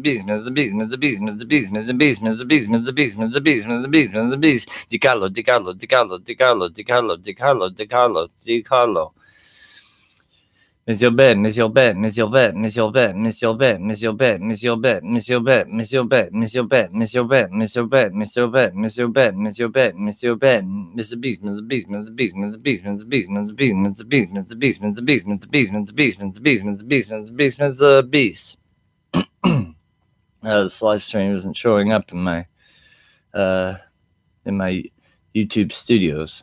beast, the beast, the beast, the beast, the beast, the beast, the beast, the beast, the beast, the beast, the beast, DiCarlo, DiCarlo, DiCarlo, DiCarlo, DiCarlo, DiCarlo, DiCarlo, DiCarlo. Monsieur Bet, Monsieur Bet, Monsieur Bet, Monsieur Bet, Monsieur Bet, Monsieur Bet, Monsieur Bet, Monsieur Bet, Monsieur Bet, Monsieur Bet, Monsieur Bet, Monsieur Bet, Monsieur Bet, Monsieur Bet, Monsieur Bet, Monsieur Bet, Mr. Beastman, the Beastman, the Beastman, the Beastman, the Beastman, the Beastman, the Beastman, the Beastman, the Beastman, the Beastman, the Beastman, the Beastman, the Beastman, the Beastman, the Beast. This live stream isn't showing up in my YouTube studios.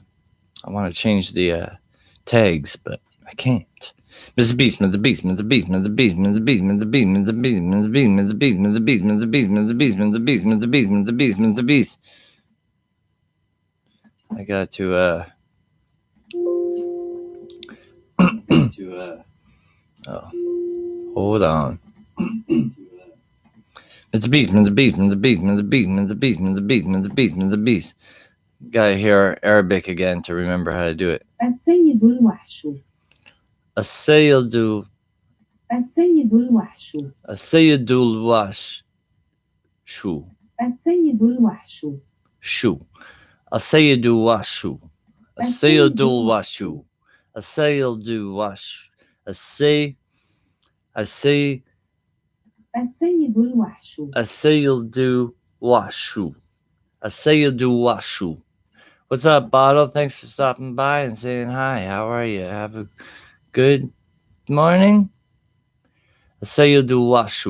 I want to change the tags, but I can't. Mr. Beastman, the Beastman, the Beastman, the Beastman, the Beastman, the Beastman, the Beastman, the Beastman, the Beastman, the Beastman, the Beastman, the Beastman, the Beastman, the Beastman, the Beastman, the Beast. I got to hold on. It's the Beastman, the Beastman, the Beastman, the Beastman, the Beastman, the Beastman, the Beastman, the Beast. Gotta hear Arabic again to remember how to do it. السيد الوحش. السيد السيد الوحش. السيد الوحش شو السيد الوحش. شو السيد الوحش السيد الوحش السيد الوحش السيد السيد الوحش. السيد الوحش السيد الوحش. What's up, Bottle? Thanks for stopping by and saying hi. How are you? Have a good morning. السيد الوحش.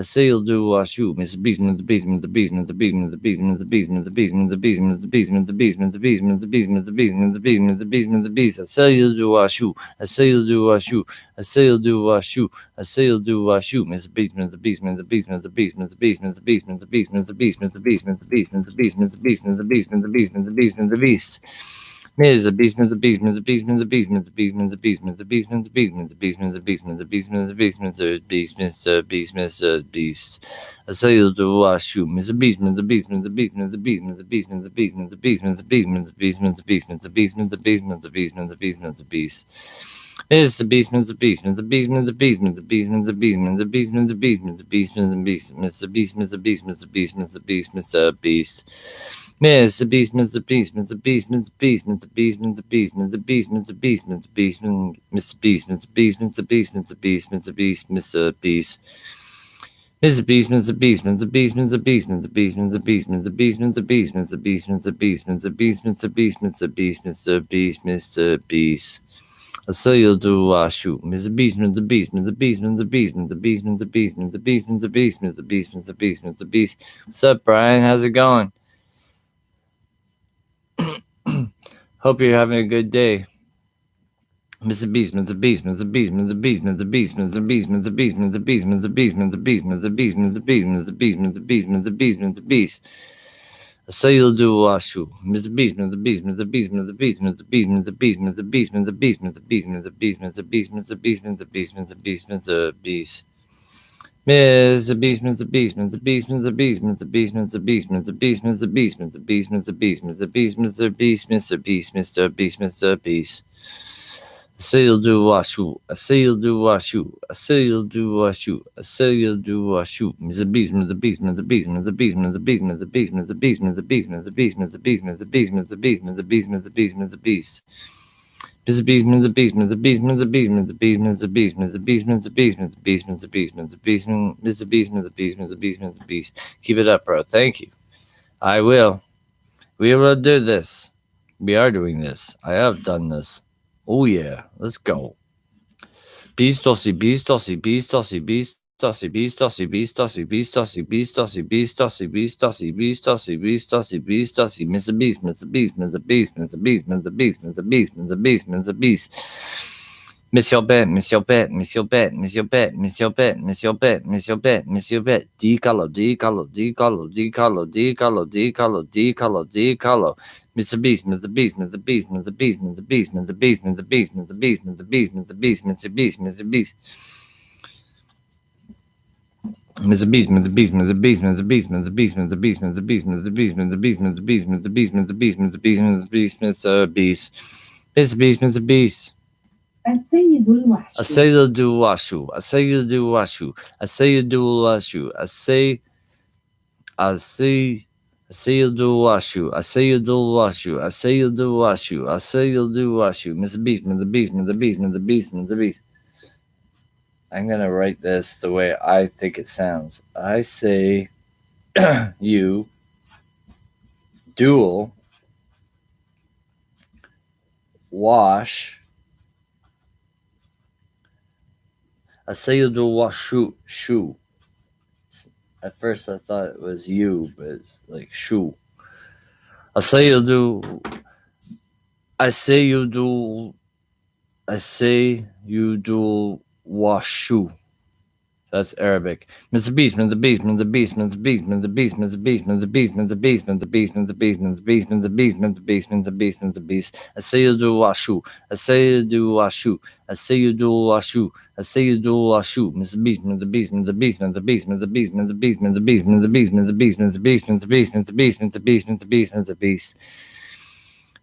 I say you'll do wash you, Mr. Beastman, the Beastman, the Beastman, the Beastman, the Beastman, the Beastman, the Beastman, the Beastman, the Beastman, the Beastman, the Beastman, the Beastman, the Beastman, the Beastman, the Beastman, the Beast. I say you'll do wash you. I say you'll do wash you. I say you'll do wash you. I say you'll do wash you, Mr. Beastman, the Beastman, the Beastman, the Beastman, the Beastman, the Beastman, the Beastman, the Beastman, the Beastman, the Beastman, the Beastman, the Beastman, the Beastman, the Beastman, the Beastman, the Beast. There's the Beastman, the Beastman, the Beastman, the Beastman, the Beastman, the Beastman, the Beastman, the Beastman, the Beastman, the Beastman, the Beastman, the Beastman, the Beastman, the Beast. I say you'll do wash you, Mr. Beastman, the Beastman, the Beastman, the Beastman, the Beastman, the Beastman, the Beastman, the Beastman, the Beastman, the Beastman, the Beastman, the Beastman, the Beastman, the Beastman, the Beast. It's the Beastman, the Beastman, the Beastman, the Beastman, the Beastman, the Beastman, the Beastman, the Beastman, the Beastman, the Beast, Mr. Beastman, the Beastman, the Beastman, the Beast, Mr. Beast. Mr. Beastman, the Beastman, the Beastman, the Beastman, the Beastman, the Beastman, the Beastman, the Beastman, the Beastman, Mr. Beastman, the Beastman, the Beastman, the Beastman, the Beast, Mr. Beast. Mr. Beastman, the Beastman, the Beastman, the Beastman, the Beastman, the Beastman, the Beastman, the Beastman, the Beastman, the Beastman, the Beastman, the Beastman, the Beastman, the Beast, Mr. Beast. I say you'll do shoot, Mr. Beastman, the Beastman, the Beastman, the Beastman, the Beastman, the Beastman, the Beastman, the Beastman, the Beastman, the Beastman, the Beast. What's up, Brian? How's it going? Hope you're having a good day. Mr. Beastman, the Beastman, the Beastman, the Beastman, the Beastman, the Beastman, the Beastman, the Beastman, the Beastman, the Beastman, the Beastman, the Beastman, the Beastman, the Beastman, the Beastman, the Beast. I say you'll do shoot, Mr. Beastman, the Beastman, the Beastman, the Beastman, the Beastman, the Beastman, the Beastman, the Beastman, the Beastman, the Beastman, the Beastman, the Beastman, the Beastman, the Beastman, the Beast. Miss the Beastman, the Beastman, the Beastman, the Beastman, the Beastman, the Beastman, the Beastman, the Beastman, the Beastman, the Beastman, the Beastman, the Beast, Mr. Beast, Mr. Beast, Mr. Beast. I say you'll do washu. I say you'll do washu. I say you'll do washu. I say you'll do washu. Mr. Beastman, the Beastman, the Beastman, the Beastman, the Beastman, the Beastman, the Beastman, the Beastman, the Beastman, the Beastman, the Beastman, the Beastman, the Beastman, the Beastman, the Beast. Mr. Beastman, the Beastman, the Beastman, the Beastman, the Beastman, the Beastman, the Beastman, the Beastman, the Beastman, the Beastman, the Beastman, Mr. Beastman, the Beastman, the Beastman, the Beast. Keep it up, bro. Thank you. I will. We will do this. We are doing this. I have done this. Oh yeah, let's go. Beast tossy, beast tossy, beast tossy, beast tossy, beast tossy, beast tossy, beast tossy, beast tossy, beast tossy, beast tossy, beast tossy, beast tossy, beast tossy, Mr. Beast, Mr. Beast, Mr. Beast, Mr. Beast, Mr. Beast, Mr. Beast, Mr. Beast, Mr. Beast. Miss your bet, miss your bet, miss your bet, miss your bet, miss your bet, miss your bet, miss your bet, miss your bet. D-color, D-color, D-color, D-color, D-color, D-color, D-color, D-color. Mr. Beast, Mr. Beast, Mr. Beast, Mr. Beast, Mr. Beast, Mr. Beast, Mr. Beast, Mr. Beast, Mr. Beast, Mr. Beast, Mr. Beast, Mr. Beast. Mr. Beastman, the Beastman, the Beastman, the Beastman, the Beastman, the Beastman, the Beastman, the Beastman, the Beastman, the Beastman, the Beastman, the Beastman, the Beastman, the Beastman, the Beast. Mr. Beastman, the Beast. السيد الوحش. I say you'll do washu. I say you'll do washu. I say you do washu. I say you'll do washu. I say you'll do washu. I say you'll do washu. I say you'll do washu. Mr. Beastman, the Beastman, the Beastman, the Beastman, the Beast. I'm gonna write this the way I think it sounds. I say you dual wash. I say you do wash shoe. At first I thought it was you, but it's like shoe. I say you do wash shoe. That's Arabic. Mr. Beastman, the Beastman, the Beastman, the Beastman, the Beastman, the Beastman, the Beastman, the Beastman, the Beastman, the Beastman, the Beastman, the Beastman, the Beastman, the Beastman, the Beast. I say you do washu. I say you do washu. I say you do washu. I say you do washu. Mr. Beastman, the Beastman, the Beastman, the Beastman, the Beastman, the Beastman, the Beastman, the Beastman, the Beastman, the Beastman, the Beastman, the Beastman, the Beastman, the Beastman, the Beast.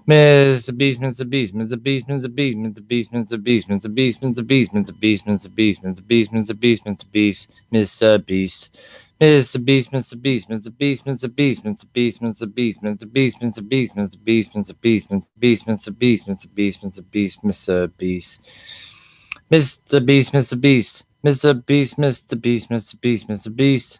Mr. Beastman, the Beastman, the Beastman, the Beastman, the Beastman, the Beastman, the Beastman, the Beastman, the Beastman, the Beastman, the Beastman, the Beastman, the Beast, Mr. Beast. Mr. Beastman, the Beastman, the Beastman, the Beastman, the Beastman, the Beastman, the Beastman, the Beastman, the Beastman, the Beastman, the Beastman, the Beastman, the Beastman, the Beast, Mr. Beast. Mr. Beast, Mr. Beast, Mr. Beast, Mr. Beast, Mr. Beast, Mr. Beast.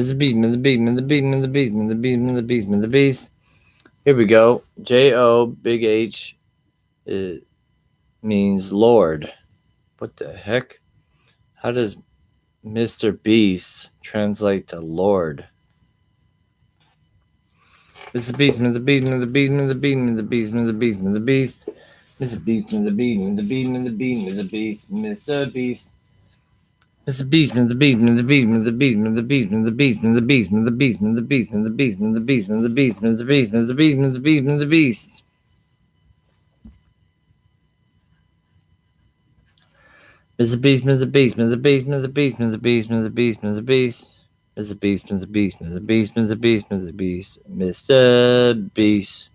Mr. Beast, Mr. Beast, Mr. Beast, Mr. Beast, Mr. Beast, Mr. Beast, Mr. Beast. Here we go. J-O, big H, it means Lord. What the heck? How does Mr. Beast translate to Lord? Mr. Beast, Mr. Beast, Mr. Beast, Mr. Beast, Mr. Beast, Mr. Beast, Mr. Beast. Mr. Beast, Mr. Beast, Mr. Beast, Mr. Beast, Mr. Beast, Mr. Beast. Mr. Beast, Mr. Beast, Mr. Beast, Mr. Beast, Mr. Beast, Mr. Beast, Mr. Beast, Mr. Beast, Mr. Beast, Mr. Beast, Mr. Beast, Mr. Beast, Mr. Beast, Mr. Beast, Mr. Beast, Mr. Beast. Mr. Beast, Mr. Beast, Mr. Beast, Mr. Beast, Mr. Beast, Mr. Beast, Mr. Beast. Mr. Beast, Mr. Beast, Mr. Beast, Mr. Beast, Mr. Beast, Mr. Beast.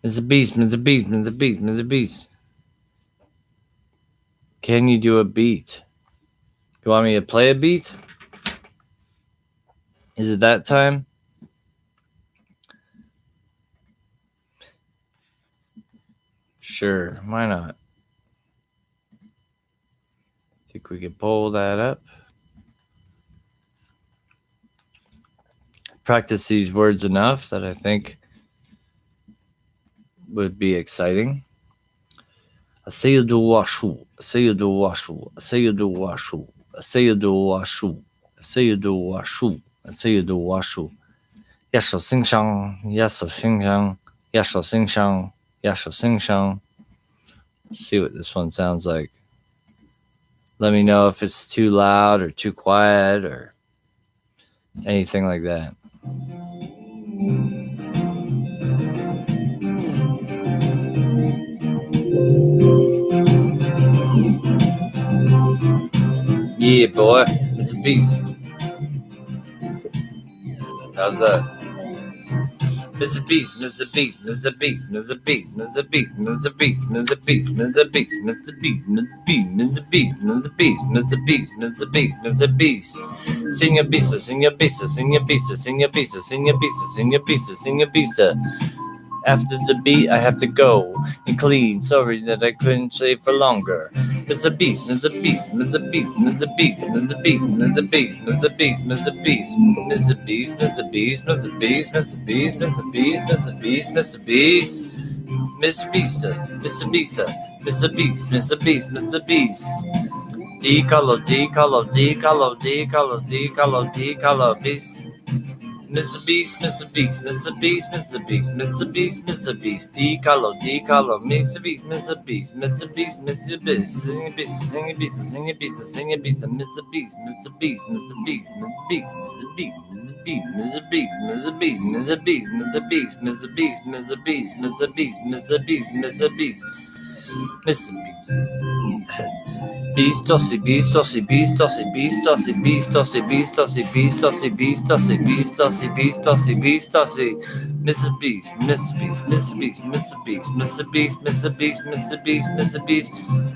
Mr. Beast, Mr. Beast, Mr. Beast, Mr. Beast. Can you do a beat? You want me to play a beat? Is it that time? Sure, why not? Think we could pull that up. Practice these words enough that I think would be exciting. Asayudu washu, asayudu washu, asayudu washu, asayudu washu, asayudu washu, asayudu washu. Yasho sing shang, yaso sing shang, yasho sing shang, yasho sing shang. See what this one sounds like. Let me know if it's too loud or too quiet or anything like that. Yeah, boy, it's a beast. How's that? Mr. Beast, Mr. Beast, Mr. Beast, Mr. Beast, Mr. Beast, Mr. Beast, Mr. Beast, Mr. Beast, Mr. Beast, Mr. Beast, Mr. Beast, Mr. Beast, Mr. Beast, Mr. Beast. Sing a beast, sing a beast, sing a beast, sing a beast, sing a beast, sing a beast, sing a beast. After the beat, I have to go and clean. Sorry that I couldn't stay for longer. Mr. Beast, Mr. Beast, Mr. Beast, Mr. Beast, Mr. Beast, Mr. Beast, Mr. Beast, Mr. Beast, Mr. Beast, Mr. Beast, Mr. Beast, Mr. Beast, Mr. Beast, Mr. Beast, Mr. Beast, Mr. Beast, Mr. Beast, Mr. Beast, Mr. Beast, Mr. Beast. D-color, D-color, D-color, D-color, D-color, D-color, Beast. Mr. Beast, Mr. Beast, Mr. Beast, Mr. Beast, Mr. Beast, Mr. Beast, D-color, D-color, Mr. Beast, Mr. Beast, Mr. Beast, Mr. Beast, sing a beast, sing a beast, sing a beast, sing a beast, Mr. Beast, Mr. Beast, Mr. Beast, Mr. Beast, Mr. Beast, Mr. Beast, Mr. Beast, Mr. Beast, Mr. Beast, Mr. Beast, Mr. Beast, Mr. Beast, Mr. Beast, Mr. Beast, Mr. Beast. Beast tossy, beast tossy, beast tossy, beast tossy, beast tossy, beast tossy, beast tossy, beast tossy, beast tossy, beast tossy, beast tossy. Mr. Beast, Mr. Beast, Mr. Beast, Mr. Beast, Mr. Beast, Mr. Beast, Mr. Beast, Mr. Beast.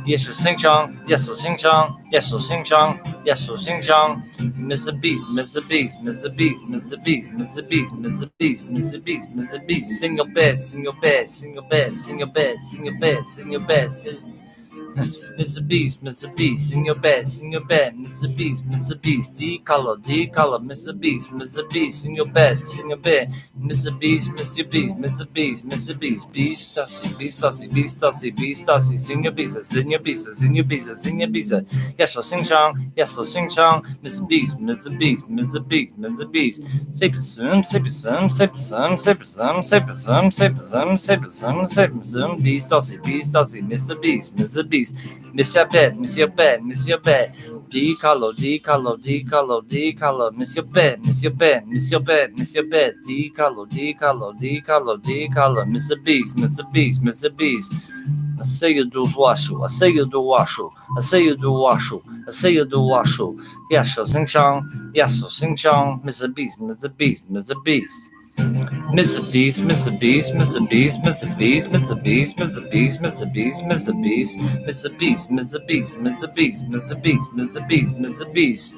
Yes, sing chong, yes, sing chong, yes, sing chong, yes, sing chong. Mr. Beast, Mr. Beast, Mr. Beast, Mr. Beast, Mr. Beast, Mr. Beast, Mr. Beast, Mr. Beast. Sing your bed, sing your bed, sing your bed, sing your bed, sing your bed, sing your bed. Mr. Beast, Mr. Beast, sing your bed, Mr. Beast, Mr. Beast, D-color, D-color, Mr. Beast, Mr. Beast, sing your bed, Mr. Beast, Mr. Beast, Mr. Beast, Mr. Beast, Beast, tossy, Beast, tossy, Beast, tossy, Beast, tossy, sing your beast, sing your beast, sing your beast, sing your beast, yes, so sing chong, yes, so sing chong, Mr. Beast, Mr. Beast, Mr. Beast, Mr. Beast, saper some, saper some, saper some, saper some, saper some, saper some, saper some, saper some, Beast, tossy, Mr. Beast, Mr. Beast. Miss your bed, miss your bed, miss your bed. D-color, D-color, D-color, D-color. Miss your bed, miss your bed, miss your bed, miss your bed. D-color, D-color, D-color, D-color. Mr. Beast, Mr. Beast, Mr. Beast. I say you do washu, I say you do washu, I say you do washu, I say you do washu. Yes, so sing chong, yes, so sing chong. Mr. Beast, Mr. Beast, Mr. Beast. Mr. Beast, Mr. Beast, Mr. Beast, Mr. Beast, Mr. Beast, Mr. Beast, Mr. Beast, Mr. Beast, Mr. Beast, Mr. Beast, Mr. Beast, Mr. Beast, Mr. Beast, Mr. Beast.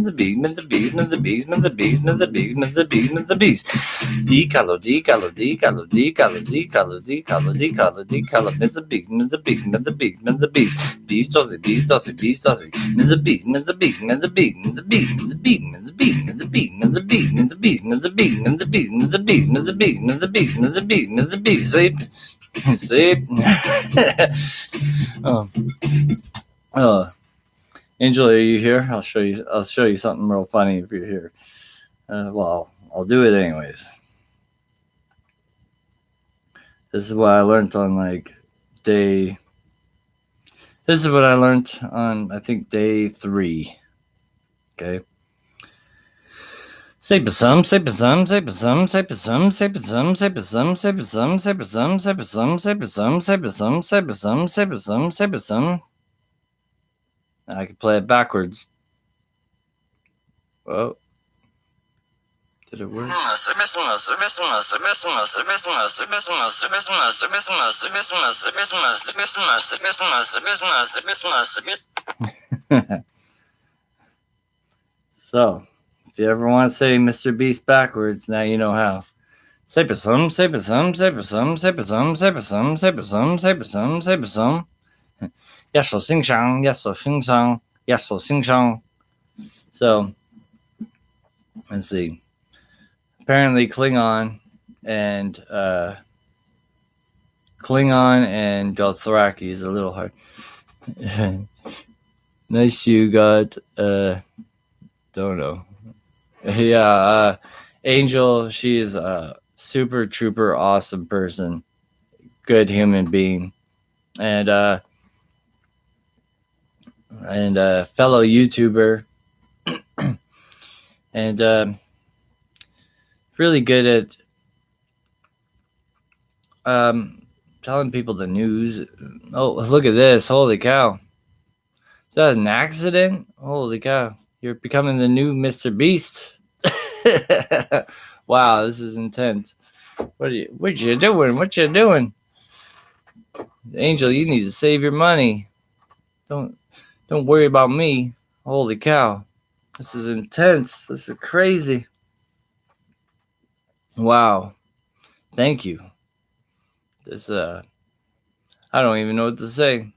the beastman, the beastman, the beastman, the beastman, the beastman, the beastman, the beast. Decalo, decalo, decalo, decalo, decalo, decalo, decalo, decalo, Mr. Beastman, the beastman, the beastman, the beast. Beast does it, beast does it, beast does it. Mr. Beastman, the beastman, the beastman, the beastman, the beastman, the beastman, the beastman, the beastman, the beastman, the beastman, the beastman, the beastman, the beastman, the beastman, the beastman, the beast. Sleep. Sleep. Oh, Angel, are you here? I'll show you something real funny if you're here. Well, I'll do it anyways. This is what I learned on day. This is what I learned on, I think, day 3. Okay. Say some, say some, say some, say some, say some, say some, say some, say some, say some, say some, say some, say some, say some, say some. I can play it backwards. Whoa. Did it work? So, if you ever want to say Mr. Beast backwards, now you know how. Say some, say some, say some, say some, say some, say some, say some, say some. 要手欣赏，要手欣赏，要手欣赏. So, let's see. Apparently, Klingon and Dothraki is a little hard. Nice you got. Don't know. Yeah, Angel. She is a super trooper, awesome person, good human being, and fellow YouTuber, and really good at telling people the news. Oh, look at this! Holy cow! Is that an accident? Holy cow! You're becoming the new Mr. Beast. Wow, this is intense. What you doing? What you doing? Angel, you need to save your money. Don't worry about me. Holy cow. This is intense. This is crazy. Wow. Thank you. This I don't even know what to say.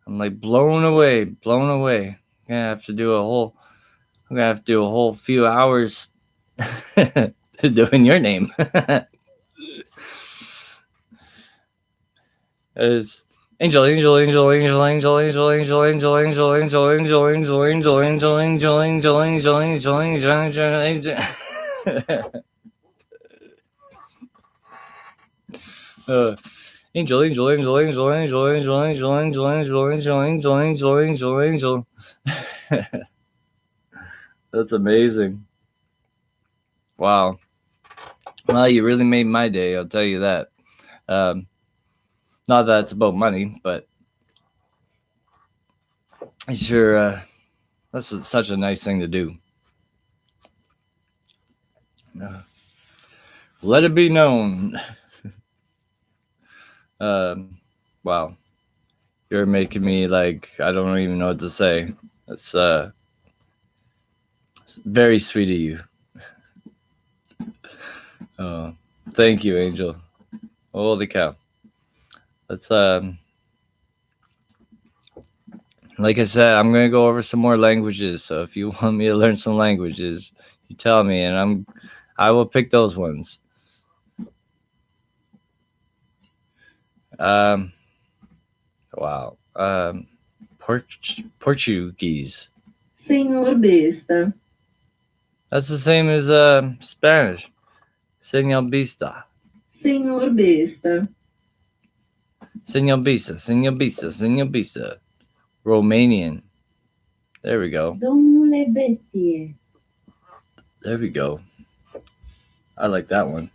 I'm like blown away. I'm gonna have to do a whole few hours doing your name. Is Angel. That's amazing. Wow. Well, you really made my day, I'll tell you that. Not that it's about money, but sure, that's such a nice thing to do. Let it be known. Wow. You're making me I don't even know what to say. It's very sweet of you. Thank you, Angel. Holy cow. Let's like I said, I'm gonna go over some more languages. So if you want me to learn some languages, you tell me, and I will pick those ones. Wow. Portuguese. Senhor besta. That's the same as Spanish. Senor Bista. Senhor besta. Senor Bista. Senor Bista. Senor Bista. Romanian. There we go. Domnule bestie. There we go. I like that one.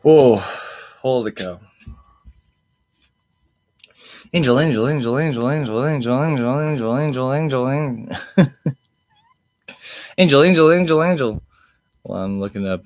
Whoa. Holy cow. Angel. Angel. Angel. Well, I'm looking up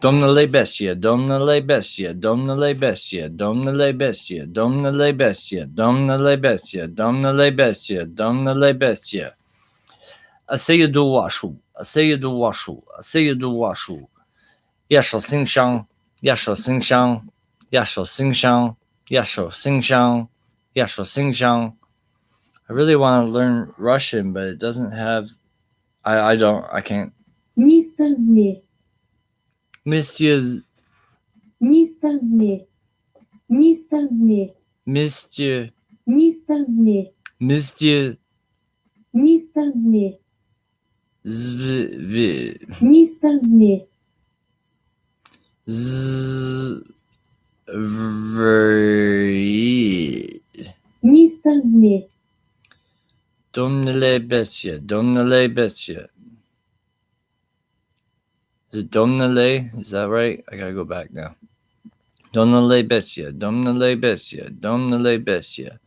Domnule bestia, domnule bestia, domnule bestia, domnule bestia, domnule bestia, domnule bestia, domnule bestia, domnule bestia. Asayadu washu, asayadu washu, asayadu washu. Yashou sing shang, yashou sing shang, yashou sing shang, yashou sing shang, yashou sing shang. I really want to learn Russian, but it doesn't have. I can't. Мистер Зверь. Mr. Мистер Зверь. Мистер Зверь. Mr. Мистер Зверь. Mr. Мистер Зверь. Zv. Мистер Зверь. Мистер Зверь. Domnule bestia, domnule bestia. Is it domnule? Is that right? I gotta go back now. Domnule bestia, domnule bestia, domnule bestia.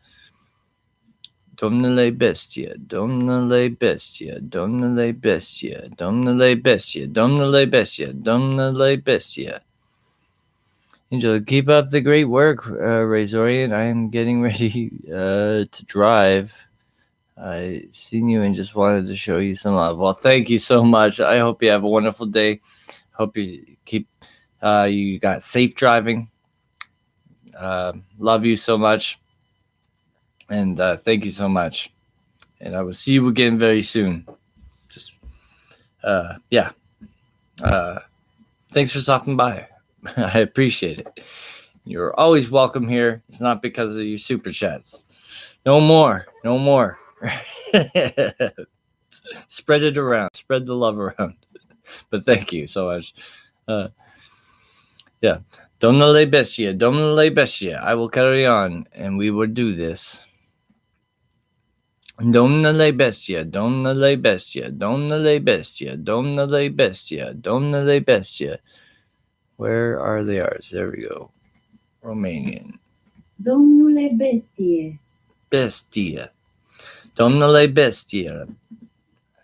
Domnule bestia, domnule bestia, domnule bestia, domnule bestia, domnule bestia, domnule bestia. Angel, keep up the great work, Razorian. I am getting ready to drive. I seen you and just wanted to show you some love. Well, thank you so much. I hope you have a wonderful day. Hope you keep you got safe driving. Love you so much. And thank you so much. And I will see you again very soon. Just yeah. Thanks for stopping by. I appreciate it. You're always welcome here. It's not because of your super chats. No more. No more. Spread it around. Spread the love around. But thank you so much. Yeah. Domnule bestia. Domnule bestia. I will carry on and we will do this. Domnule bestia. Domnule bestia. Domnule bestia. Domnule bestia. Domnule bestia. Where are the R's? There we go. Romanian. Domnule bestie. Bestia. Domnule bestia.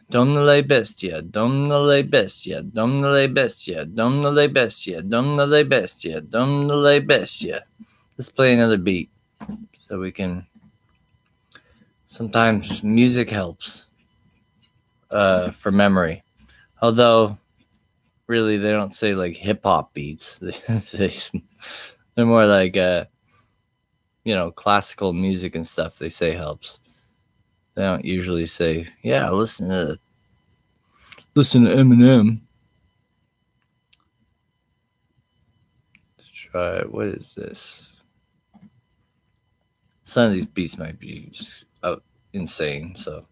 Domnule bestia. Domnule bestia. Domnule bestia. Domnule bestia. Domnule bestia. Domnule bestia. Let's play another beat so we can. Sometimes music helps for memory. Although, really, they don't say like hip hop beats. They're more like, classical music and stuff. They say helps. They don't usually say, yeah, listen to Eminem. Let's try, what is this? Some of these beats might be just insane, so.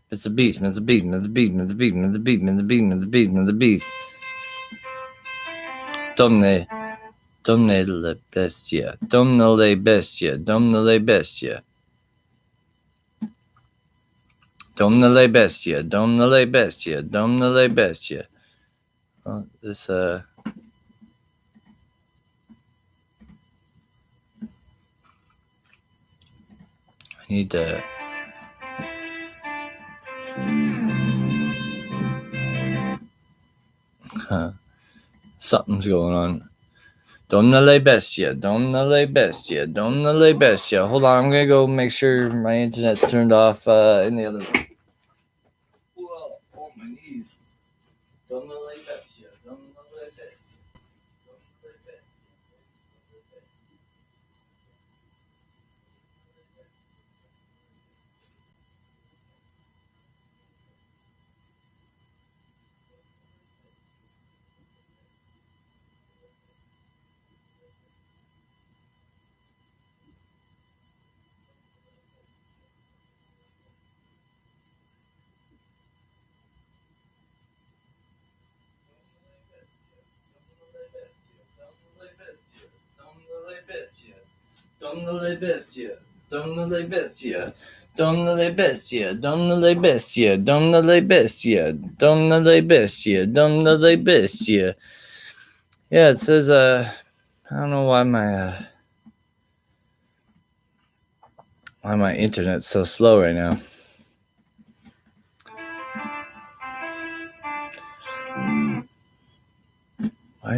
It's a beast, man, it's a beast, man, it's a beast, man, it's a beast, man, it's a beast, man, it's a beast, man, it's a beast, man, it's a beast. Domnule bestia, domnule bestia, domnule bestia. Domnule bestia, domnule bestia, domnule bestia. Oh, this, I need to... Something's going on. Domnule bestia, domnule bestia, domnule bestia. Hold on, I'm gonna go make sure my internet's turned off in the other room. Whoa, oh my knees. Domnule bestia, domnule bestia, domnule bestia. Domnule bestia, domnule bestia, domnule bestia, domnule bestia, domnule bestia, domnule bestia, domnule bestia. Yeah, it says I don't know why my internet's so slow right now. Why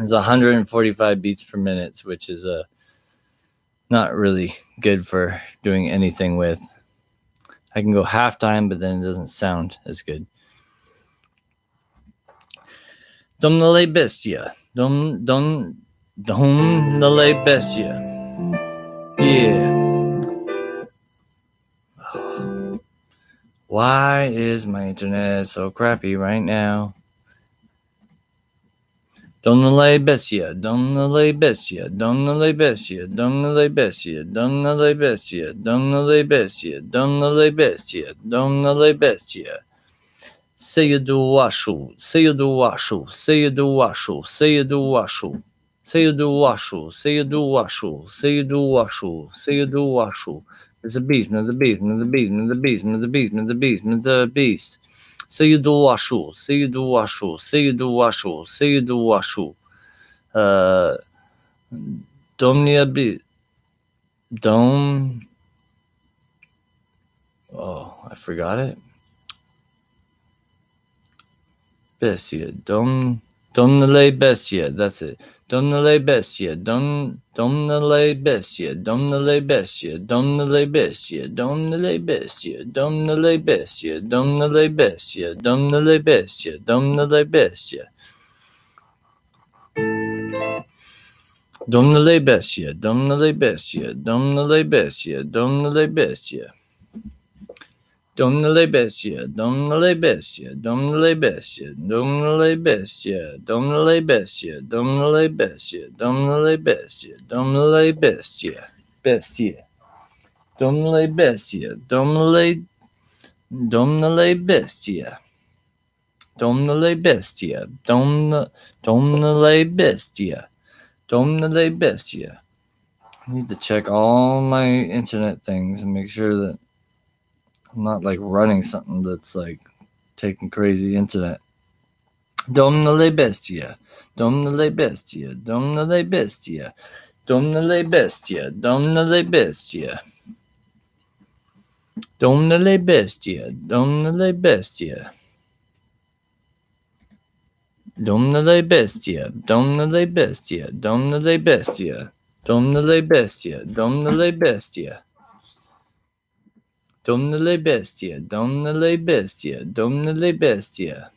It's 145 beats per minute, which is not really good for doing anything with. I can go halftime, but then it doesn't sound as good. Domnule bestia. Domnule bestia. Yeah. Why is my internet so crappy right now? Domnule bestia. Domnule bestia. Domnule bestia. Domnule bestia. Domnule bestia. Domnule bestia. Domnule bestia. Domnule bestia. Say you do washu. Say you do washu. Say you do washu. Say you do washu. Say you do washu. Say you do washu. Say you do washu. Say you do washu. It's a beast, man. The beast, man. The beast, man. The beast, man. The beast, man. The beast, man. The beast. Say you do washu. Say you do washu. Say you do washu. Say you do washu. Domnia be. Dom. Oh, I forgot it. Bestia. Domnule bestia. That's it. Domnule bestia. Domnule bestia. Domnule bestia. Domnule bestia. Domnule bestia. Domnule bestia. Domnule bestia. Domnule bestia. Domnule bestia. Domnule bestia. Domnule bestia. Domnule bestia. Domnule bestia. Domnule bestia, domnule bestia, domnule bestia, domnule bestia, domnule bestia, domnule bestia, domnule bestia, domnule bestia, bestia, domnule bestia, domnule bestia, domnule bestia, domnule bestia, domnule bestia. I need to check all my internet things and make sure that I'm not like running something that's like taking crazy internet. Domnule bestia, domnule bestia, domnule bestia, domnule bestia, domnule bestia, domnule bestia, domnule bestia, domnule bestia, domnule bestia, domnule bestia, domnule bestia, domnule bestia. Domnule bestia, domnule bestia, domnule bestia.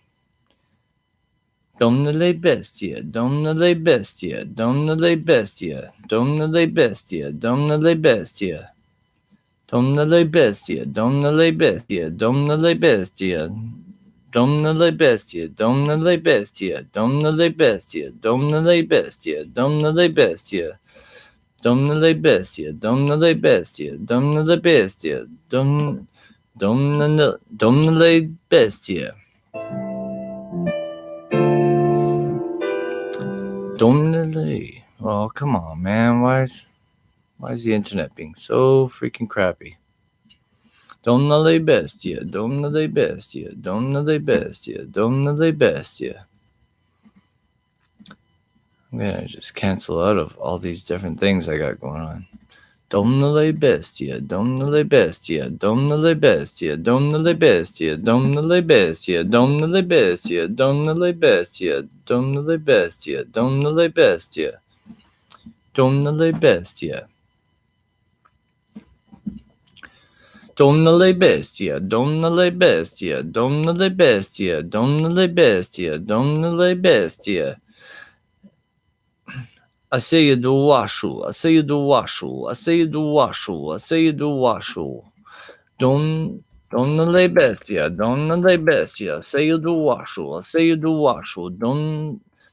Domnule bestia, domnule bestia, domnule bestia, domnule bestia, domnule bestia. Domnule bestia, domnule bestia, domnule bestia. Domnule bestia, domnule bestia, domnule bestia, domnule bestia, domnule bestia. Domnule bestia, domnule bestia, domnule bestia, domnule bestia. Domnule. Oh, come on, man. Why is the internet being so freaking crappy? Domnule bestia, domnule bestia, domnule bestia, domnule bestia. I'm gonna just cancel out of all these different things I got going on. Domnule bestia, domnule bestia, domnule bestia, domnule bestia, domnule bestia, domnule bestia, domnule bestia, domnule bestia, domnule bestia, domnule bestia. Domnule bestia, domnule bestia, domnule bestia, domnule bestia, domnule bestia. I say you do washu, I say you do washu, I say you do washu, I say you do washu. Domnule bestia, domnule bestia, say you do washu, I say you do washu.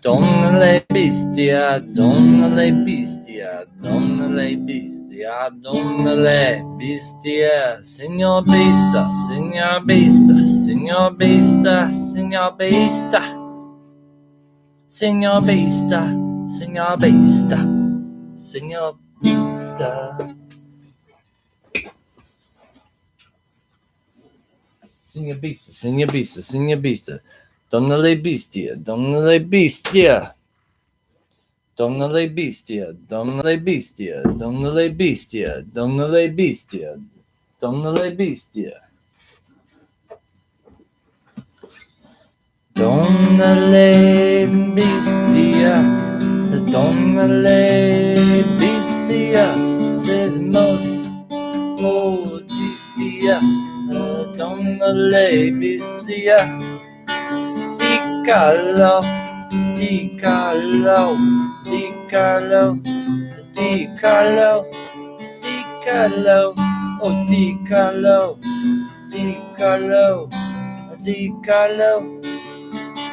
Donne bestia, donne bestia, donne bestia, donne bestia, signor besta, signor besta, signor besta, signor besta, signor besta, signor besta, signor besta. Signor besta, signor besta, signor besta, donne bestia, donne bestia. Donne bestia, donne bestia, donne bestia, donne bestia, donne bestia. Donne bestia, donne bestia, says most old bestia, donne bestia, Dicalo, Dicalo, Dicalo, Dicalo, Dicalo, oh Dicalo, Dicalo, Dicalo.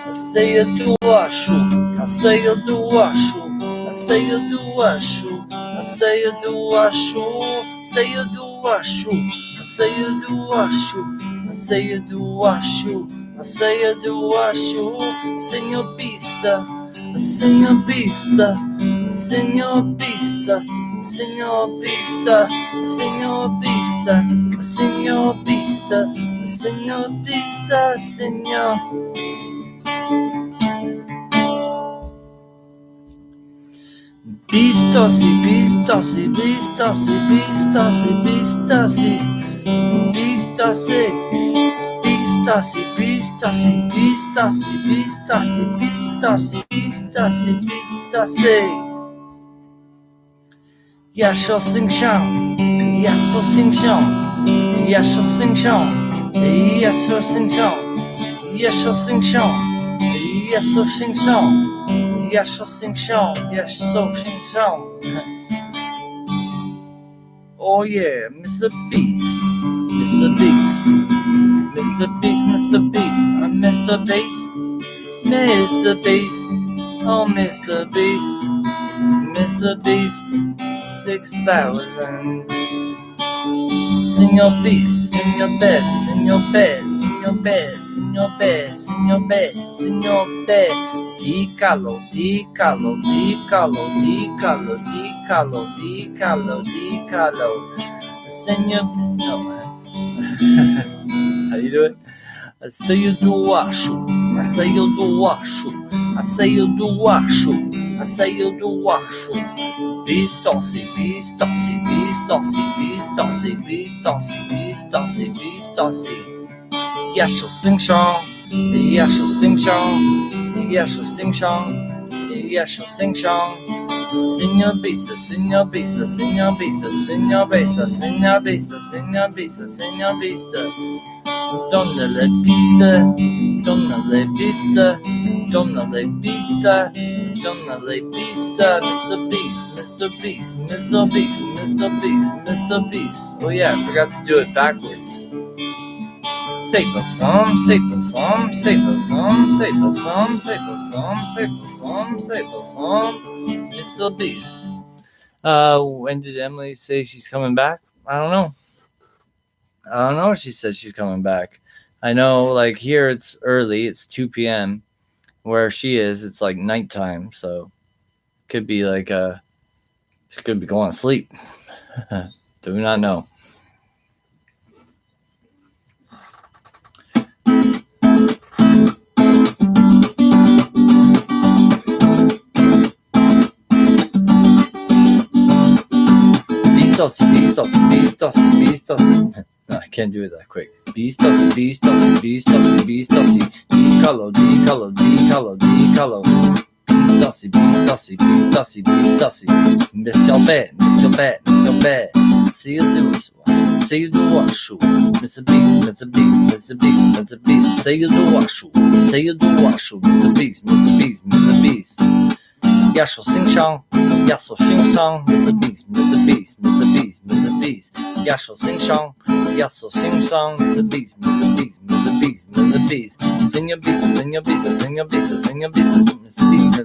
I say you do washroom, I say you do washroom, I say you do washroom, I say you do washroom, say you do washroom, I say you do washroom, I say you do washroom, I say you do washroom, Signor Bista, Signor Bista, Signor Bista, Signor Bista, Signor Bista, Signor Bista, Signor Bista, Signor Bistosi, bistosi, bistosi, bistosi, bistosi, bistosi, bistosi, bistosi, bistosi, bistosi, bistosi, bistosi, bistosi. Yasho sing shang, yasho sing shang, yasho sing shang, yasho sing shang, yasho sing shang, yasho sing shang. Yes, so sing song. Yes, so sing song. Oh yeah, Mr. Beast, Mr. Beast, Mr. Beast, Mr. Beast, I'm Mr. Beast, Mr. Beast, oh Mr. Beast, Mr. Beast, 6,000. Sing your beast, sing your bed, sing your bed, sing your bed, sing your bed, sing your bed, sing your bed. Dicalo, dicalo, dicalo, dicalo, dicalo, dicalo, dicalo. Sing your no man. How you doing? I say you do washroom, I say you do washroom, I say you do washroom, I say you do washroom. Bistosi, bistosi, bistosi, bistosi, bistosi, bistosi, bistosi. Yasho sing song, yasho sing song, yasho sing song, yasho sing song. Signor Bisa, Signor Bisa, Signor Bisa, Signor Bisa, Signor Bisa, Signor Bisa, Signor Bisa. Donne le piste, donne le piste, donne le piste, donne le piste. Mr. Beast, Mr. Beast, Mr. Beast, Mr. Beast, Mr. Beast. Oh yeah, I forgot to do it backwards. Save us some, save us some, save us some, save us some, save us some, save us some, save us some. Mr. Beast. When did Emily say she's coming back? I don't know. I don't know if she said she's coming back. I know, like, here it's early. It's 2 p.m. Where she is, it's like nighttime. So, could be like, she could be going to sleep. Do not know. Beast. No, I can't do it that quick. Beast. Dicalo. Beast. Miss your bed. See you do washroom. Mr. Beast. Say you do washroom. Mr. Beast. Yasho sing song, Mr. Beast. Yasho sing song, Mr. Beast. Sing your beast, Mr. Beast.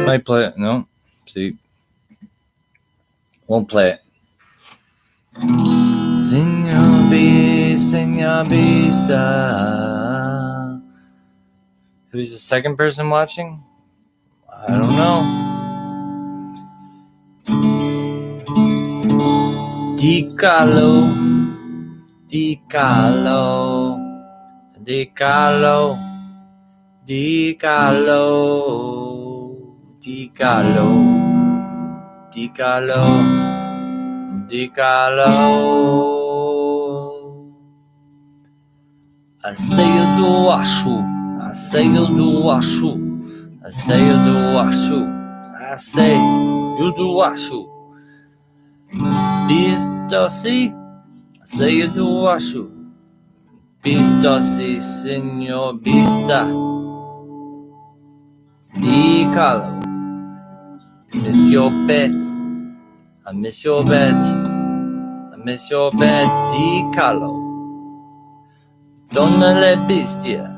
Might play it. No. See. Won't play it. Señor Vista. Who's the second person watching? I don't know. Dicalo. Dicalo. Dicalo. Dicalo. Dicalo. Dicalo. Dicalo. I say you do washu. I say you do washu. I say you do washu. I say you do washu. Bistosi. I say you do washu. Bistosi, Senor Vista. Dicalo. Miss your bet. I miss your bet. I miss your bet. Dicalo. Donna le bestia.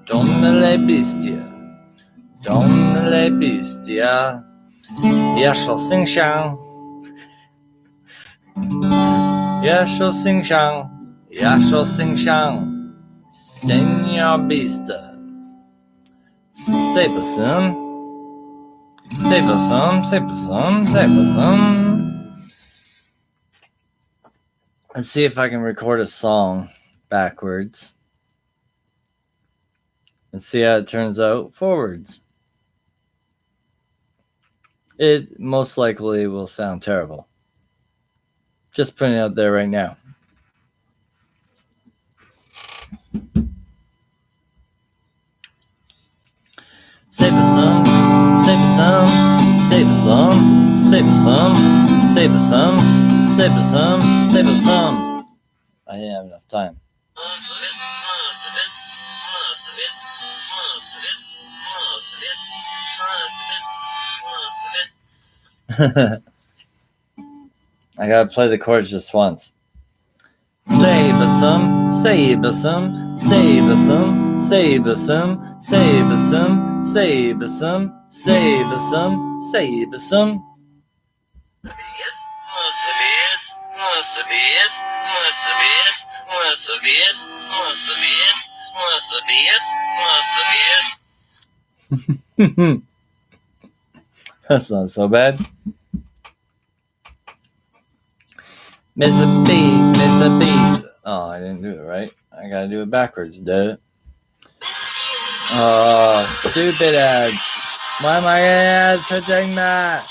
Donna le bestia. Donna le bestia. 野兽形象，野兽形象，野兽形象 Senor Vista. Save some. Save some. Save some. Save some. Let's see if I can record a song backwards. Let's see how it turns out forwards. It most likely will sound terrible. Just putting it out there right now. Save some, save some, save some, save some, save some, save some, save some. I didn't have enough time. I gotta play the chords just once. Save some, save some, save some, save some, save some, save some, save some, save some. That's not so bad. Mr. Beast, Mr. Beast. Oh, I didn't do it right. I gotta do it backwards, dude. Oh, stupid ads. Why am I getting ads for doing that?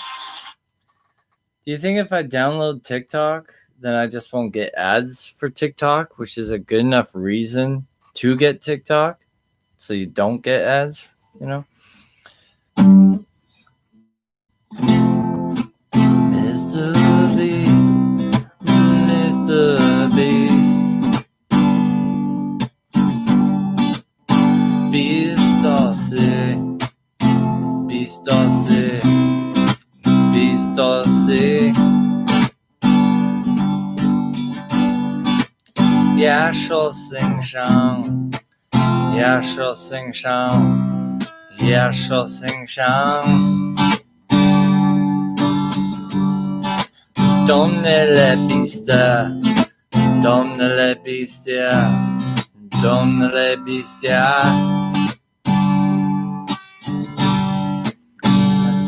Do you think if I download TikTok, then I just won't get ads for TikTok, which is a good enough reason to get TikTok, so you don't get ads, you know? Mr. Beast, Mr. Beast, Beastosy, Beastosy, Beastosy. Yeah, sure sing song. Yeah, sure sing song. Yeah, sure sing song. Donne le piste, donne le piste, donne le piste.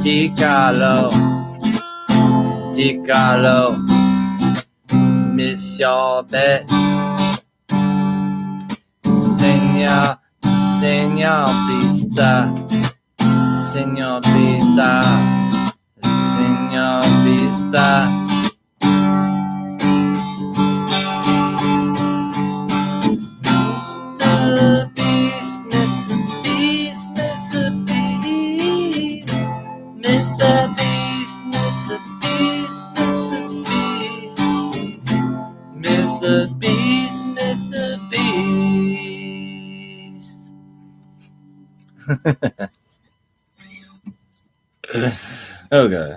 Dicalo, Dicalo, miss your bet. Senor, Senor Vista, Senor Vista, Senor Vista. Mr. Beast, Mr. Beast, Mr. Beast, Mr. Beast, Mr. Beast, Mr. Beast, Mr. Beast. Okay.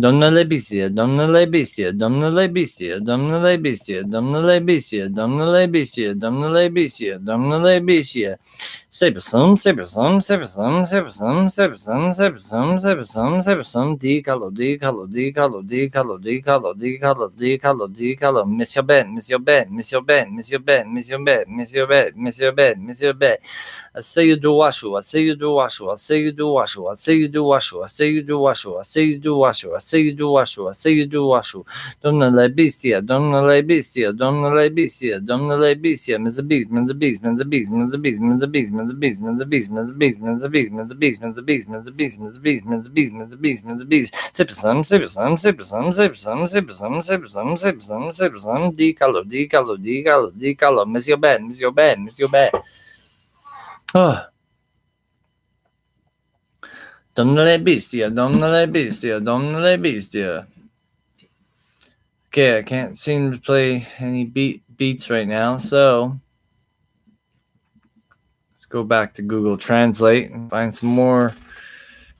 Domnule bestia, domnule bestia, domnule bestia, domnule bestia, domnule bestia, domnule bestia, domnule bestia, domnule bestia. Sabersum, sabersum, sabersum, sabersum, sabersum, sabersum, sabersum, sabersum, decalo, decalo, decalo, decalo, decalo, decalo, decalo, decalo, miss your bed, miss your bed, miss your bed, miss your bed, miss your bed, miss your bed, miss your bed, miss your bed. I say you do washu, I say you do washu, I say you do washu, I say you do washu, I say you do washu, I say you do washu, I say you do washu, I say you do washu. Domnule bestia, domnule bestia, domnule bestia, domnule bestia, Mr. Beast, Mr. Beast, Mr. Beast, Mr. Beast, Mr. Beast, Mr. Beast, Mr. Beast, Mr. Beast, Mr. Beast, Mr. Beast, Mr. Beast, Mr. Beast, Mr. Beast, Mr. Beast, Mr. Beast, Mr. Beast, sipper some, sipper some, sipper some, sipper some, sipper some, sipper some, sipper some, sipper some, decalo, decalo, decalo, decalo, miss your bed, miss your bed, miss your bed. Oh. Domnule bestia, domnule bestia, domnule bestia. Okay, I can't seem to play any beats right now, so let's go back to Google Translate and find some more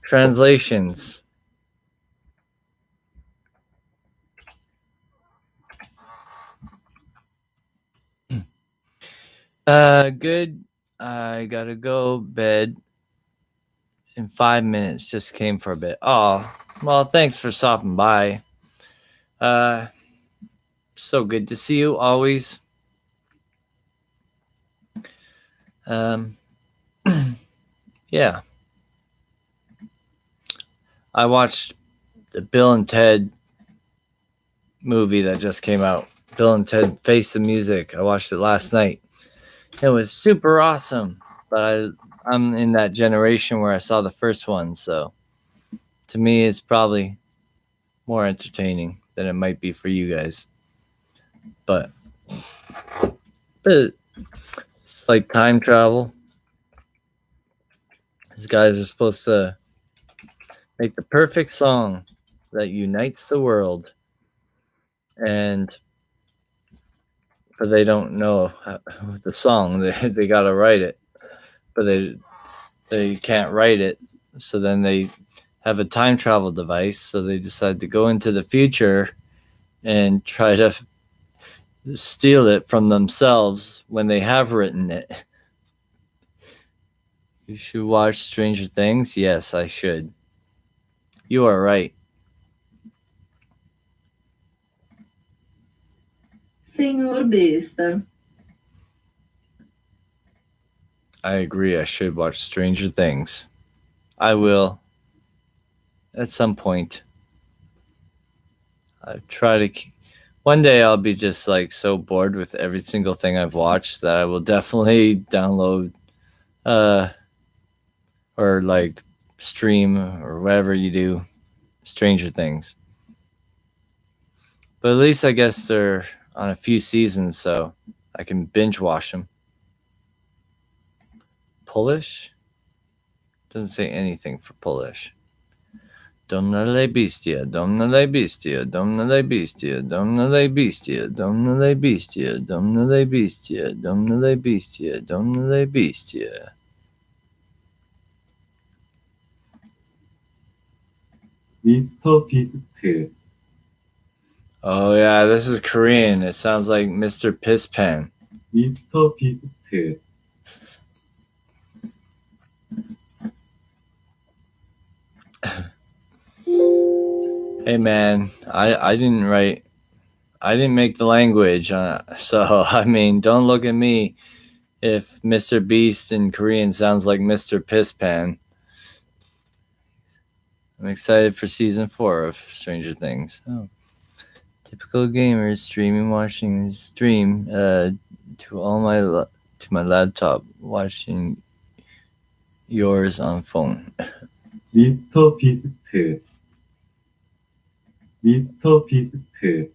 translations. Good. I gotta go bed in 5 minutes. Just came for a bit. Oh, well, thanks for stopping by. So good to see you always. Yeah. I watched the Bill and Ted movie that just came out. Bill and Ted Face the Music. I watched it last night. It was super awesome. But I'm in that generation where I saw the first one, so to me it's probably more entertaining than it might be for you guys. But it's like time travel. These guys are supposed to make the perfect song that unites the world, but they don't know the song. They gotta write it, but they can't write it. So then they have a time travel device. So they decide to go into the future and try to steal it from themselves when they have written it. You should watch Stranger Things. Yes, I should. You are right. Senhor besta. I agree. I should watch Stranger Things. I will at some point. I try to. One day I'll be just like so bored with every single thing I've watched that I will definitely download, or like stream or whatever you do, Stranger Things. But at least I guess they're on a few seasons, so I can binge watch them. Polish? Doesn't say anything for Polish. Domnule bestia, domnule bestia, domnule bestia, domnule bestia, domnule bestia, domnule bestia, domnule bestia, domnule bestia. Mr. Beast. Oh yeah, this is Korean. It sounds like Mr. Pisspan. Mr. Beast. Hey man, I didn't make the language, so I mean, don't look at me if Mr. Beast in Korean sounds like Mr. Pisspan. I'm excited for season 4 of Stranger Things. Oh. Typical gamers streaming, watching stream to my laptop, watching yours on phone. 미스터 비스트 미스터 비스트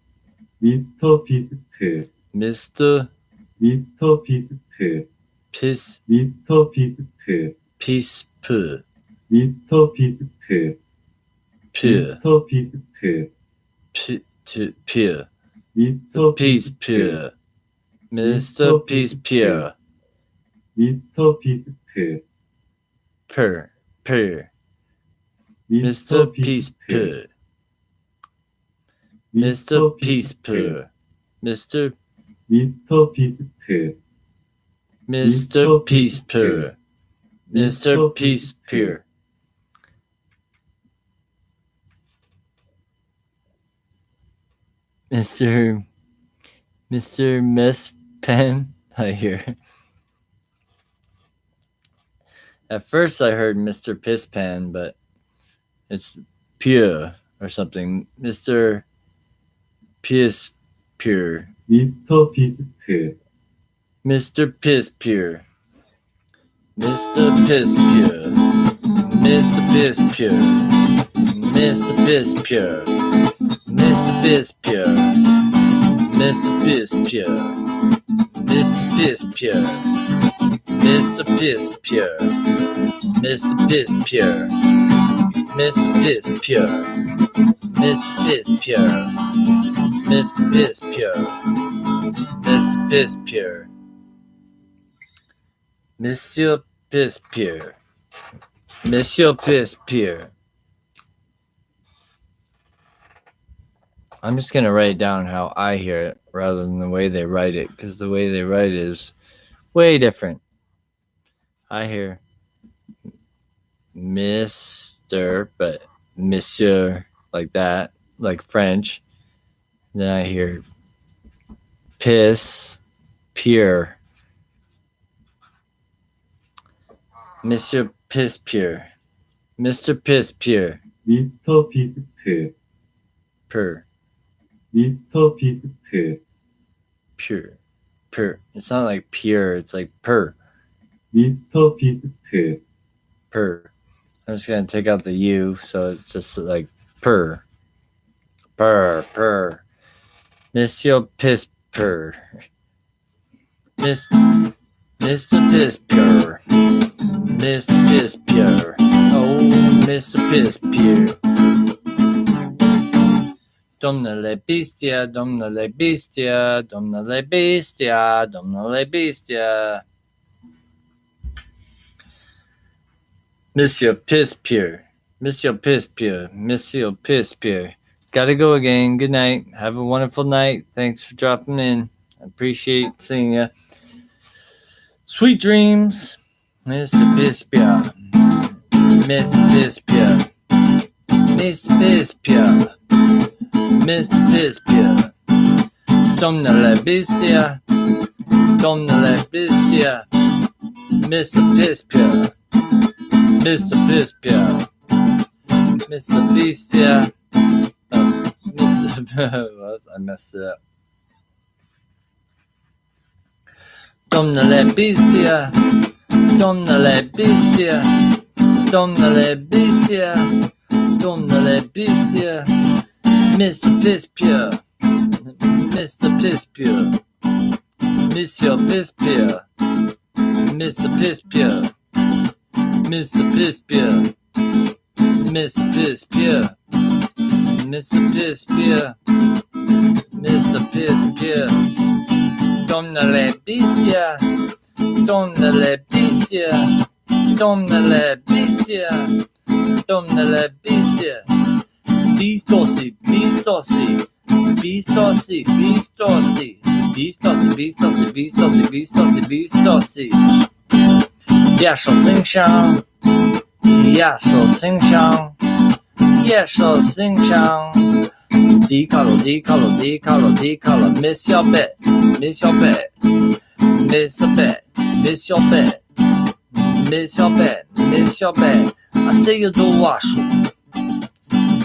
미스터 비스트 Mr. 미스터 비스트 Piss 미스터 비스트 Peace 미스터 비스트 Peer 미스터 비스트 Peer 미스터 Peace 비스트 Peer Mr. Peace Peer 미스터 비스트 Per Mr. 미스터 Peace 비스트 Peer Mr. Peace Peer Mr. 미스터 비스트 Mr. Peace Peer Mr. Peace Peer Mr. Mess Pen, I hear. At first I heard Mr. Piss Pan, but it's Pure or something. Mr. Piss Pure. 미스터 비스트 Mr. Piss Pure. Mr. Piss Pure. Mr. Piss Pure. Mr. Piss Pure. Mr. Piss Pure. Mr. Piss Pure. Mr. Piss Pure. Mr. Piss Pure. Mr. Piss Pure. Mr. Piss Pure. Mr. Piss Pure. Mr. Piss Pure. Mr. Piss Pure. Monsieur Piss Pure. Monsieur Piss Pure. I'm just going to write down how I hear it rather than the way they write it, because the way they write it is way different. I hear Mr., but Monsieur, like that, like French. Then I hear Piss, Pure. Monsieur Piss Pure. Mr. Piss Pure. 미스터 비스트 Pure. 미스터 비스트 Pure. Pure. It's not like pure, it's like purr. 미스터 비스트 Purr. I'm just going to take out the U, so it's just like purr. Purr. Purr. Monsieur Piss Purr. Mr. Piss Pure. Mr. Piss Pure. Oh, Mr. Piss Pure. Domnule bestia, domnule bestia, domnule bestia, domnule bestia. Monsieur Piss Pure. Monsieur Piss Pure. Monsieur Piss Pure. Gotta go again. Good night. Have a wonderful night. Thanks for dropping in. I appreciate seeing you. Sweet dreams. Mr. Piss Pure. Mr. Piss Pure. Mr. Piss Pure. Mr. Piss Pure. Domnule bestia. Domnule bestia. Mr. Piss Pure. Mr. Piss Pure. Mr. Bestia. What? I messed it up. Domnule bestia. Domnule bestia. Domnule bestia. Domnule bestia. Mr. Piss Pure. Mr. Piss Pure. Monsieur Piss Pure. Mr. Piss Pure. Mr. Piss Pure. Mr. Piss Pure. Mr. Piss Pure. Mr. Piss Pure. Domnule bestia. Domnule bestia. Domnule bestia. Domnule bestia. Beastossi, beastossi. Beastossi, beastossi. Beastossi, beastossi, beastossi, beastossi, beastossi. 夜手心香，夜手心香，夜手心香。低卡路，低卡路，低卡路，低卡路。Miss your bed, miss your bed, miss your bed, miss your bed, miss your bed, miss your bed. I say you do washroom,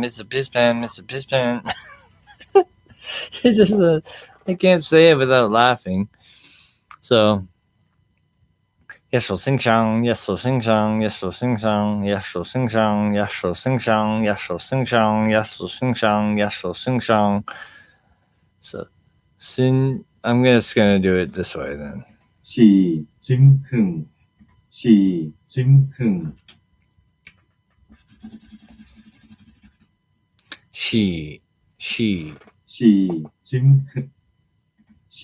Mr. Pisspan, Mr. Pisspan. It's just I can't say it without laughing. So yes, so sing song, yes, so sing song, yes, so sing song, yes, so sing song, yes, so sing song, yes, so sing song, yes, so sing song, yes, so sing song. So I'm just gonna do it this way then. 시, 짐승, 시, 짐승, She, 시, 짐승, 시,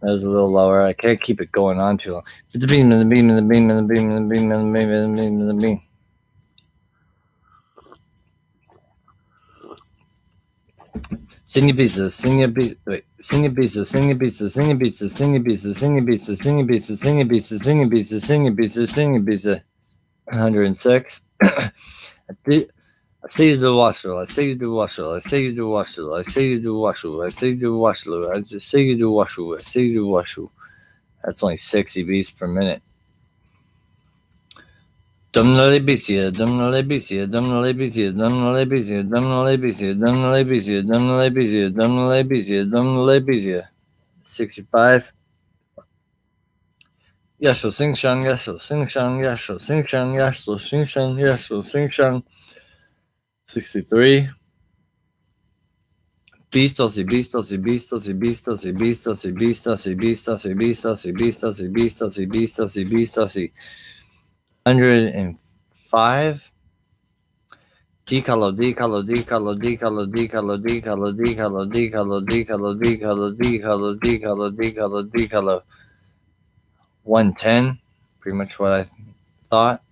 That was a little lower. I can't keep it going on too long. It's the beam and the beam and the beam and the beam and the beam and the beam and the beam and the beam. Sing your pizza, sing your pizza, wait, sing your pizza, sing your pizza, sing your pizza, sing your pizza, sing your pizza, sing your pizza, sing your pizza, sing your pizza, sing your pizza, sing your pizza. 106. I say you do washroom, I say you do washroom, I say you do washroom, I say you do washroom, I say you do washroom, I just say you do washroom, I say you do washroom. That's only 60 beats per minute. Domnule Bicia, Domnule Bicia, Domnule Bicia, Domnule Bicia, Domnule Bicia, Domnule Bicia, Domnule Bicia, Domnule Bicia, Domnule Bicia. 65. Yasho sing shang, yasho sing shang, yasho sing shang, yasho sing shang, yasho sing shang. 63. Beastosy, beastosy, beastosy, beastosy, beastosy, beastosy, beastosy, beastosy, beastosy, beastosy, beastosy, beastosy. 105. Decalo, decalo, decalo, decalo, decalo, decalo, decalo, decalo, decalo, decalo, decalo, decalo, decalo, decalo. 110. Pretty much what I thought.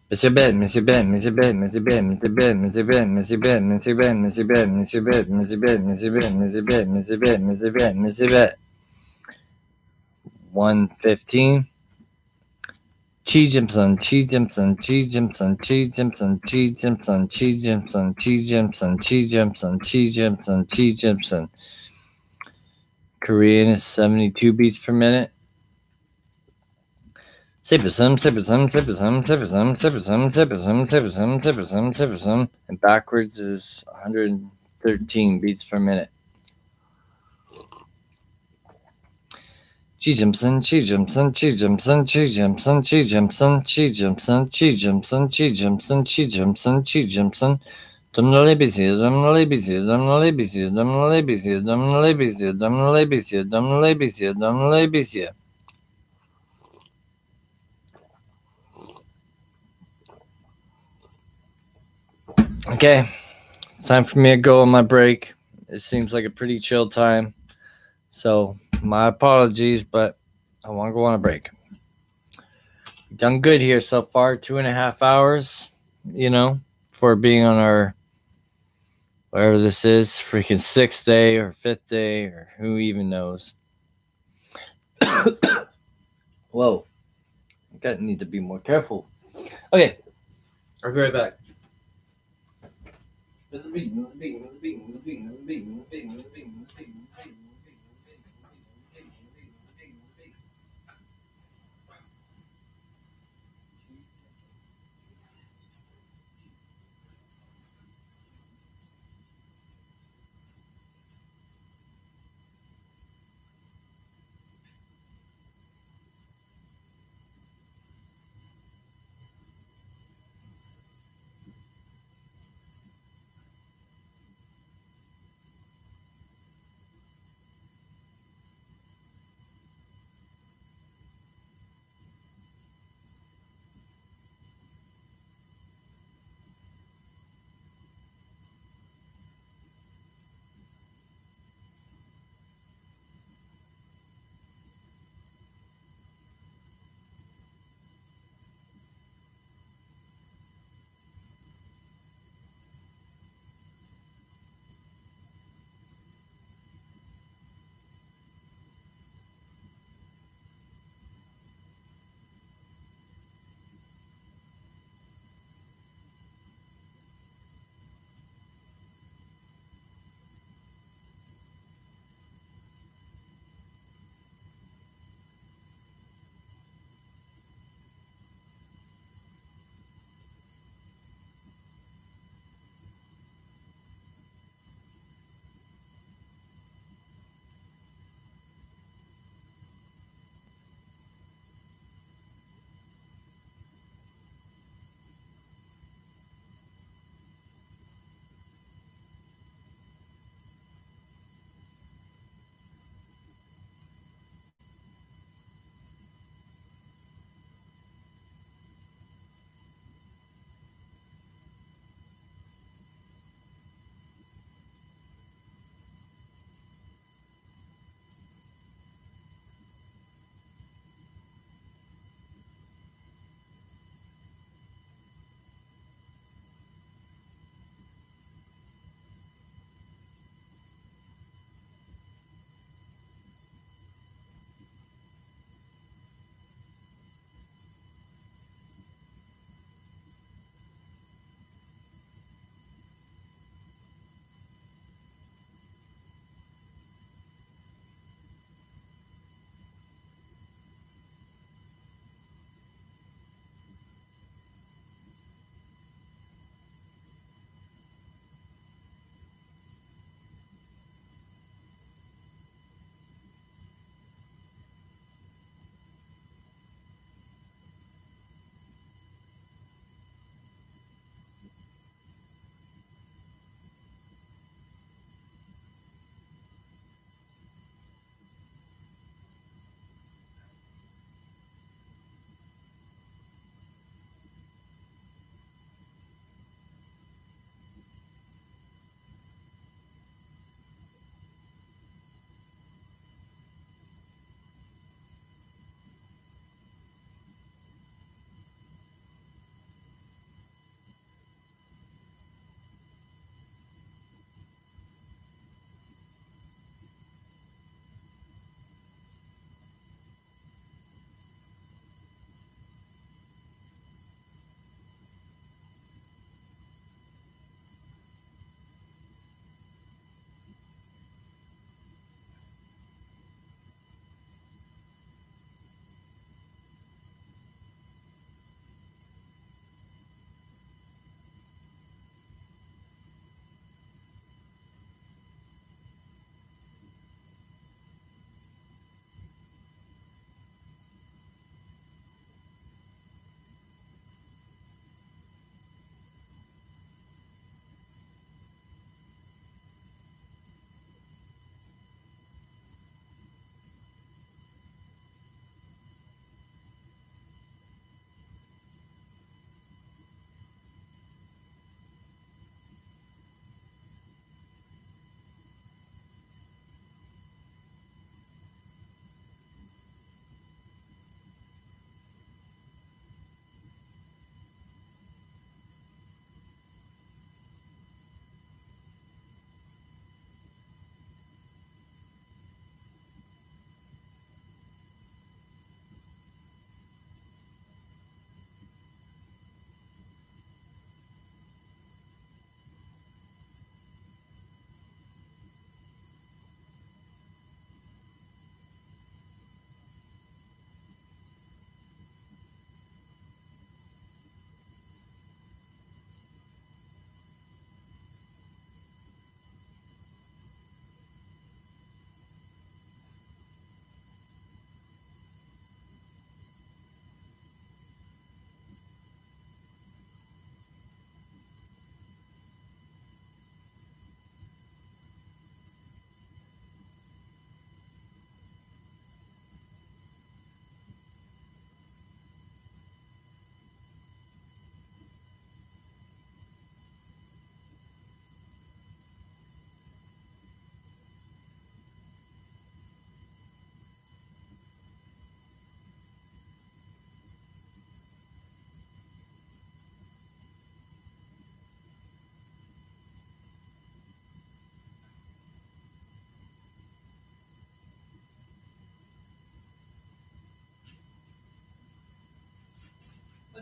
Missy bed, missy bed, missy bed, missy bed, missy bed, missy bed, missy bed, missy bed, missy bed, missy bed, missy bed, missy bed, missy bed, missy bed, missy bed, missy bed. 115. Cheese Jimson, Cheese Jimson, Cheese Jimson, Cheese Jimson, Cheese Jimson, Cheese Jimson, Cheese Jimson, Cheese Jimson, Cheese Jimson, Cheese Jimson. Korean is 72 beats per minute. Sippersum, sippersum, sippersum, sippersum, sippersum, sippersum, sippersum, sippersum, sippersum. And backwards is 113 beats per minute. Jimson, Jimson, Jimson, Jimson, Jimson, Jimson, Jimson, Jimson, Jimson, Jimson. Dum the labis here, dum the labis here, dum the labis here, dum the labis here, dum the labis here, dum the labis here, dum the labis here, dum the labis here. Okay, it's time for me to go on my break. It seems like a pretty chill time. So, my apologies, but I want to go on a break. Done good here so far, 2.5 hours, for being on our, whatever this is, freaking 6th day or 5th day, or who even knows. Whoa. I need to be more careful. Okay, I'll be right back.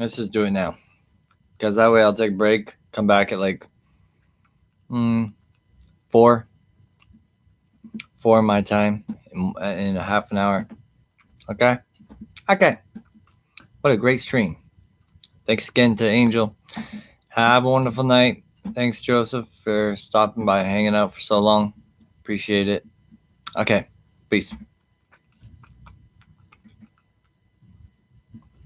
Let's just do it now. Because that way I'll take a break, come back at like 4 my time in a half an hour. Okay? Okay. What a great stream. Thanks again to Angel. Have a wonderful night. Thanks, Joseph, for stopping by, hanging out for so long. Appreciate it. Okay. Peace.